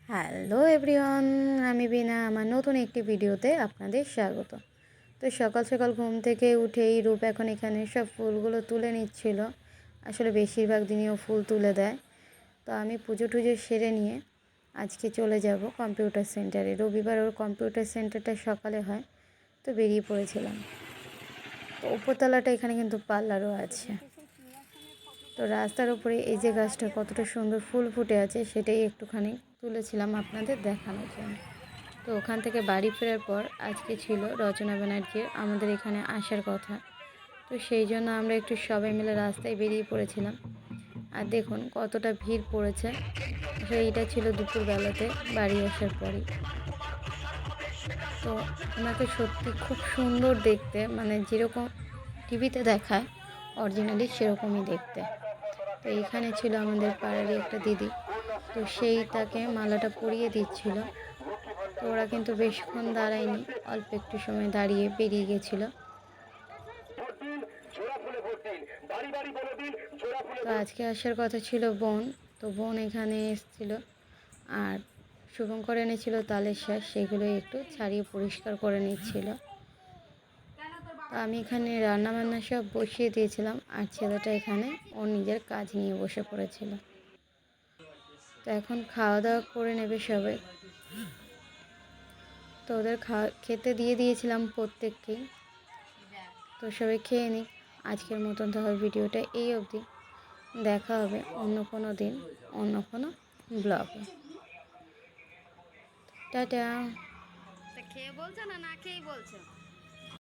Hello everyone, আমি বিনা আমার নতুন একটি ভিডিওতে আপনাদের স্বাগত। তো সকাল সকাল ঘুম থেকে উঠেই রূপ এখন এখানে সব ফুলগুলো তুলে নিচ্ছিল। আসলে বেশিরভাগ দিনই ফুল তুলে দেয়। তো আমি পুজো টুজো সেরে নিয়ে আজকে চলে যাব কম্পিউটার সেন্টারে। রবিবার ওর কম্পিউটার সেন্টারটা সকালে হয়, তো বেরিয়ে পড়েছিলাম। তো উপরতলাটা এখানে কিন্তু পার্লারও আছে। তো রাস্তার উপরে এই যে গাছটা কতটা সুন্দর ফুল ফুটে আছে সেটাই একটুখানি তুলেছিলাম আপনাদের দেখানোর জন্য। তো ওখান থেকে বাড়ি ফেরার পর আজকে ছিল রচনা ব্যানার্জির আমাদের এখানে আসার কথা। তো সেই জন্য আমরা একটু সবাই মিলে রাস্তায় বেরিয়ে পড়েছিলাম। আর দেখুন কতটা ভিড় পড়েছে। আসলে এইটা ছিল দুপুরবেলাতে বাড়ি আসার পরই। তো ওনাকে সত্যি খুব সুন্দর দেখতে, মানে যেরকম টিভিতে দেখায় অরিজিনালি সেরকমই দেখতে। তো এইখানে ছিল আমাদের পাড়ারই একটা দিদি, তো সেই তাকে মালাটা পরিয়ে দিচ্ছিল। তো ওরা কিন্তু বেশিক্ষণ দাঁড়ায়নি, অল্প একটু সময় দাঁড়িয়ে বেরিয়ে গেছিলো। তো আজকে আসার কথা ছিল বোন, তো বোন এখানে এসেছিল আর শুভঙ্কর এনেছিল তালের শাঁস, সেগুলো একটু ছাড়িয়ে পরিষ্কার করে নিচ্ছিল। তো আমি এখানে রান্নাবান্না সব বসিয়ে দিয়েছিলাম আর ছেলেটা এখানে ওর নিজের কাজ নিয়ে বসে পড়েছিল। তো এখন খাওয়া দাওয়া করে নেবে সবাই। তো ওদের খেতে দিয়ে দিয়েছিলাম প্রত্যেককেই। তো সবাই খেয়ে নিক। আজকের মতন তাহলে ভিডিওটা এই অবধি। দেখা হবে অন্য কোনো দিন অন্য কোনো ব্লগে। টাটা। খেয়ে বলছো না খেয়েই বলছো?